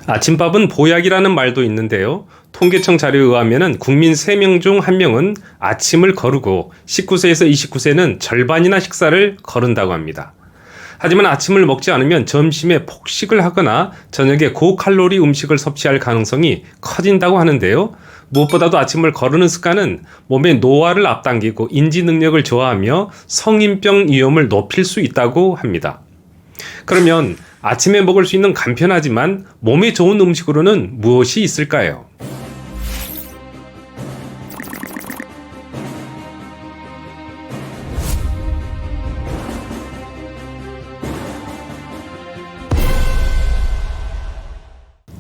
아침밥은 보약이라는 말도 있는데요. 통계청 자료에 의하면 국민 3명 중 1명은 아침을 거르고 19세에서 29세는 절반이나 식사를 거른다고 합니다. 하지만 아침을 먹지 않으면 점심에 폭식을 하거나 저녁에 고칼로리 음식을 섭취할 가능성이 커진다고 하는데요. 무엇보다도 아침을 거르는 습관은 몸의 노화를 앞당기고 인지 능력을 저하하며 성인병 위험을 높일 수 있다고 합니다. 그러면 아침에 먹을 수 있는 간편하지만 몸에 좋은 음식으로는 무엇이 있을까요?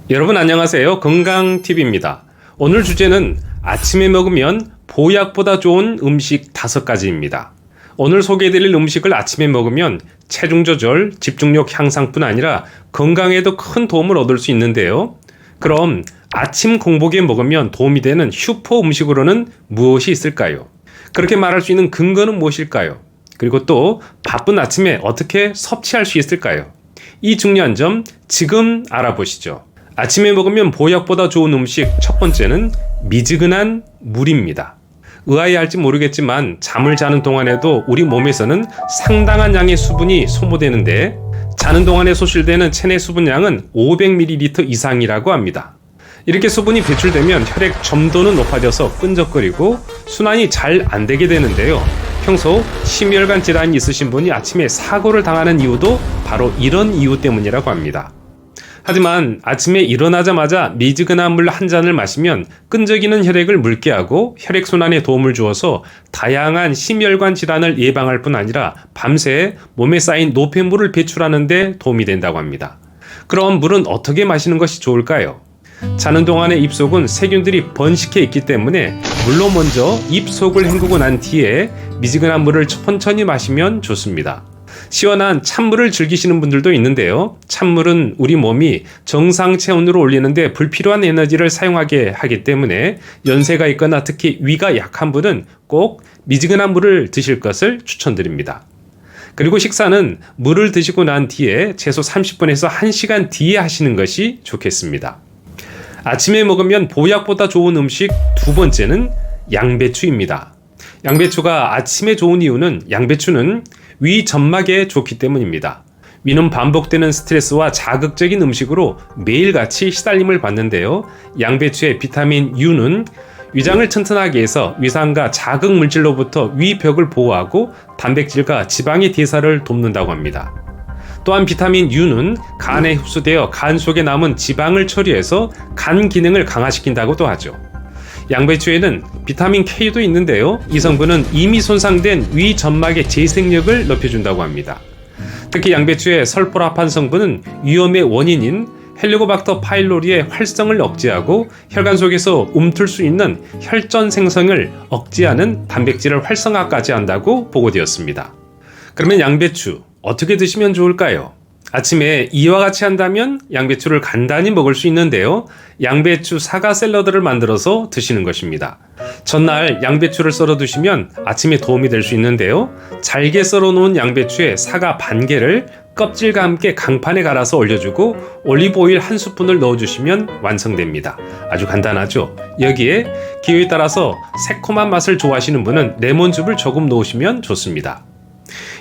여러분 안녕하세요. 건강TV입니다. 오늘 주제는 아침에 먹으면 보약보다 좋은 음식 5가지입니다. 오늘 소개해드릴 음식을 아침에 먹으면 체중 조절, 집중력 향상뿐 아니라 건강에도 큰 도움을 얻을 수 있는데요. 그럼 아침 공복에 먹으면 도움이 되는 슈퍼 음식으로는 무엇이 있을까요? 그렇게 말할 수 있는 근거는 무엇일까요? 그리고 또 바쁜 아침에 어떻게 섭취할 수 있을까요? 이 중요한 점 지금 알아보시죠. 아침에 먹으면 보약보다 좋은 음식 첫 번째는 미지근한 물입니다. 의아해할지 모르겠지만 잠을 자는 동안에도 우리 몸에서는 상당한 양의 수분이 소모되는데 자는 동안에 소실되는 체내 수분량은 500ml 이상이라고 합니다. 이렇게 수분이 배출되면 혈액 점도는 높아져서 끈적거리고 순환이 잘 안 되게 되는데요. 평소 심혈관 질환이 있으신 분이 아침에 사고를 당하는 이유도 바로 이런 이유 때문이라고 합니다. 하지만 아침에 일어나자마자 미지근한 물 한 잔을 마시면 끈적이는 혈액을 묽게 하고 혈액순환에 도움을 주어서 다양한 심혈관 질환을 예방할 뿐 아니라 밤새 몸에 쌓인 노폐물을 배출하는 데 도움이 된다고 합니다. 그럼 물은 어떻게 마시는 것이 좋을까요? 자는 동안에 입속은 세균들이 번식해 있기 때문에 물로 먼저 입속을 헹구고 난 뒤에 미지근한 물을 천천히 마시면 좋습니다. 시원한 찬물을 즐기시는 분들도 있는데요. 찬물은 우리 몸이 정상 체온으로 올리는데 불필요한 에너지를 사용하게 하기 때문에 연세가 있거나 특히 위가 약한 분은 꼭 미지근한 물을 드실 것을 추천드립니다. 그리고 식사는 물을 드시고 난 뒤에 최소 30분에서 1시간 뒤에 하시는 것이 좋겠습니다. 아침에 먹으면 보약보다 좋은 음식 두 번째는 양배추입니다. 양배추가 아침에 좋은 이유는 양배추는 위 점막에 좋기 때문입니다. 위는 반복되는 스트레스와 자극적인 음식으로 매일같이 시달림을 받는데요. 양배추의 비타민 U는 위장을 튼튼하게 해서 위산과 자극 물질로부터 위벽을 보호하고 단백질과 지방의 대사를 돕는다고 합니다. 또한 비타민 U는 간에 흡수되어 간 속에 남은 지방을 처리해서 간 기능을 강화시킨다고도 하죠. 양배추에는 비타민 K도 있는데요. 이 성분은 이미 손상된 위 점막의 재생력을 높여준다고 합니다. 특히 양배추의 설포라판 성분은 위험의 원인인 헬리코박터 파일로리의 활성을 억제하고 혈관 속에서 움틀 수 있는 혈전 생성을 억제하는 단백질을 활성화까지 한다고 보고되었습니다. 그러면 양배추 어떻게 드시면 좋을까요? 아침에 이와 같이 한다면 양배추를 간단히 먹을 수 있는데요. 양배추 사과 샐러드를 만들어서 드시는 것입니다. 전날 양배추를 썰어 두시면 아침에 도움이 될 수 있는데요. 잘게 썰어 놓은 양배추에 사과 반 개를 껍질과 함께 강판에 갈아서 올려주고 올리브 오일 1스푼을 넣어주시면 완성됩니다. 아주 간단하죠? 여기에 기호에 따라서 새콤한 맛을 좋아하시는 분은 레몬즙을 조금 넣으시면 좋습니다.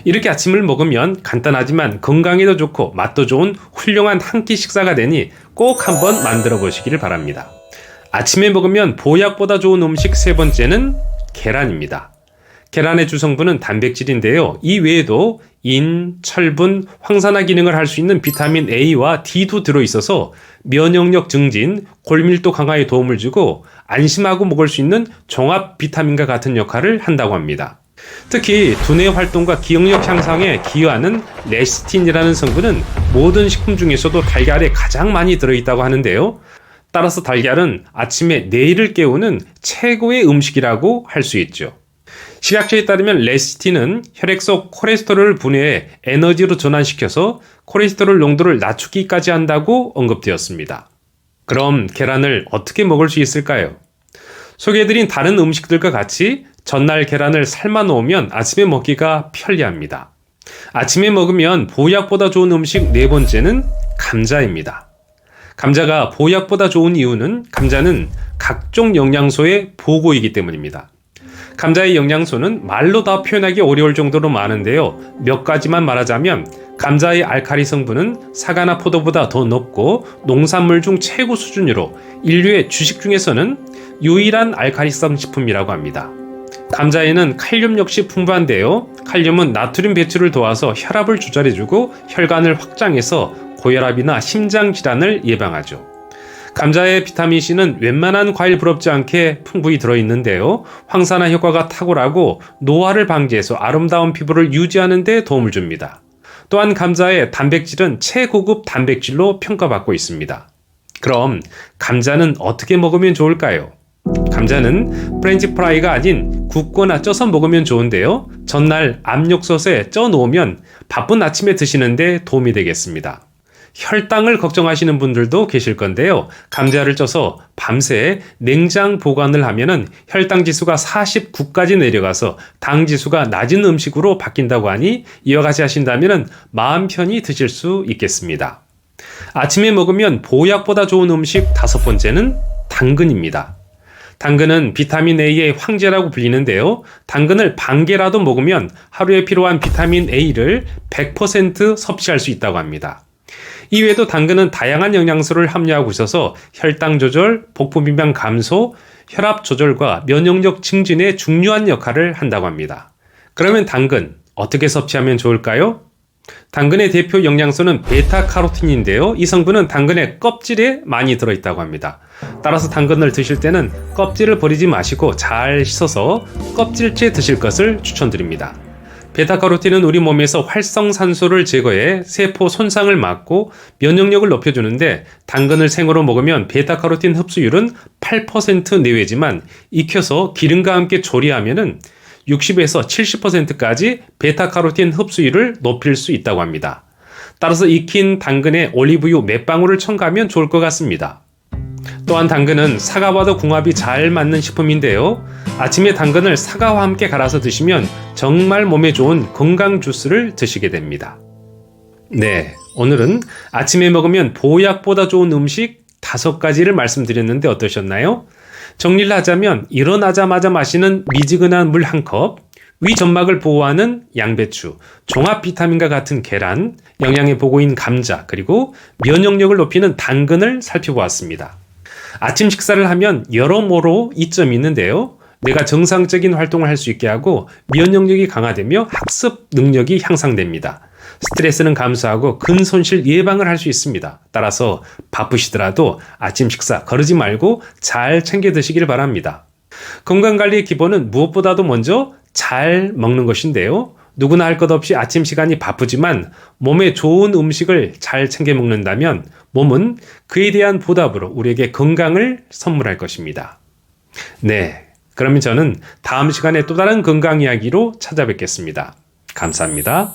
이렇게 아침을 먹으면 간단하지만 건강에도 좋고 맛도 좋은 훌륭한 한 끼 식사가 되니 꼭 한번 만들어 보시기를 바랍니다. 아침에 먹으면 보약보다 좋은 음식 세 번째는 계란입니다. 계란의 주성분은 단백질인데요. 이 외에도 인, 철분, 황산화 기능을 할 수 있는 비타민 A와 D도 들어있어서 면역력 증진, 골밀도 강화에 도움을 주고 안심하고 먹을 수 있는 종합 비타민과 같은 역할을 한다고 합니다. 특히 두뇌 활동과 기억력 향상에 기여하는 레시틴이라는 성분은 모든 식품 중에서도 달걀에 가장 많이 들어있다고 하는데요. 따라서 달걀은 아침에 뇌를 깨우는 최고의 음식이라고 할 수 있죠. 식약처에 따르면 레시틴은 혈액 속 콜레스테롤을 분해해 에너지로 전환시켜서 콜레스테롤 농도를 낮추기까지 한다고 언급되었습니다. 그럼 계란을 어떻게 먹을 수 있을까요? 소개해드린 다른 음식들과 같이 전날 계란을 삶아 놓으면 아침에 먹기가 편리합니다. 아침에 먹으면 보약보다 좋은 음식 네 번째는 감자입니다. 감자가 보약보다 좋은 이유는 감자는 각종 영양소의 보고이기 때문입니다. 감자의 영양소는 말로 다 표현하기 어려울 정도로 많은데요. 몇 가지만 말하자면 감자의 알칼리 성분은 사과나 포도보다 더 높고 농산물 중 최고 수준으로 인류의 주식 중에서는 유일한 알칼리성 식품이라고 합니다. 감자에는 칼륨 역시 풍부한데요. 칼륨은 나트륨 배출을 도와서 혈압을 조절해주고 혈관을 확장해서 고혈압이나 심장 질환을 예방하죠. 감자의 비타민C는 웬만한 과일 부럽지 않게 풍부히 들어있는데요. 황산화 효과가 탁월하고 노화를 방지해서 아름다운 피부를 유지하는 데 도움을 줍니다. 또한 감자의 단백질은 최고급 단백질로 평가받고 있습니다. 그럼 감자는 어떻게 먹으면 좋을까요? 감자는 프렌치 프라이가 아닌 굽거나 쪄서 먹으면 좋은데요. 전날 압력솥에 쪄 놓으면 바쁜 아침에 드시는데 도움이 되겠습니다. 혈당을 걱정하시는 분들도 계실 건데요. 감자를 쪄서 밤새 냉장 보관을 하면은 혈당 지수가 49까지 내려가서 당 지수가 낮은 음식으로 바뀐다고 하니 이와 같이 하신다면은 마음 편히 드실 수 있겠습니다. 아침에 먹으면 보약보다 좋은 음식 5번째는 당근입니다. 당근은 비타민 A의 황제라고 불리는데요. 당근을 반 개라도 먹으면 하루에 필요한 비타민 A를 100% 섭취할 수 있다고 합니다. 이외에도 당근은 다양한 영양소를 함유하고 있어서 혈당 조절, 복부 비만 감소, 혈압 조절과 면역력 증진에 중요한 역할을 한다고 합니다. 그러면 당근 어떻게 섭취하면 좋을까요? 당근의 대표 영양소는 베타카로틴인데요. 이 성분은 당근의 껍질에 많이 들어있다고 합니다. 따라서 당근을 드실 때는 껍질을 버리지 마시고 잘 씻어서 껍질째 드실 것을 추천드립니다. 베타카로틴은 우리 몸에서 활성산소를 제거해 세포 손상을 막고 면역력을 높여주는데 당근을 생으로 먹으면 베타카로틴 흡수율은 8% 내외지만 익혀서 기름과 함께 조리하면은 60에서 70%까지 베타카로틴 흡수율을 높일 수 있다고 합니다. 따라서 익힌 당근에 올리브유 몇 방울을 첨가하면 좋을 것 같습니다. 또한 당근은 사과와도 궁합이 잘 맞는 식품인데요. 아침에 당근을 사과와 함께 갈아서 드시면 정말 몸에 좋은 건강 주스를 드시게 됩니다. 네, 오늘은 아침에 먹으면 보약보다 좋은 음식 5가지를 말씀드렸는데 어떠셨나요? 정리를 하자면 일어나자마자 마시는 미지근한 물 1컵, 위 점막을 보호하는 양배추, 종합 비타민과 같은 계란, 영양의 보고인 감자, 그리고 면역력을 높이는 당근을 살펴보았습니다. 아침 식사를 하면 여러모로 이점이 있는데요. 뇌가 정상적인 활동을 할 수 있게 하고 면역력이 강화되며 학습 능력이 향상됩니다. 스트레스는 감소하고 근손실 예방을 할 수 있습니다. 따라서 바쁘시더라도 아침 식사 거르지 말고 잘 챙겨 드시길 바랍니다. 건강관리의 기본은 무엇보다도 먼저 잘 먹는 것인데요. 누구나 할 것 없이 아침 시간이 바쁘지만 몸에 좋은 음식을 잘 챙겨 먹는다면 몸은 그에 대한 보답으로 우리에게 건강을 선물할 것입니다. 네, 그러면 저는 다음 시간에 또 다른 건강 이야기로 찾아뵙겠습니다. 감사합니다.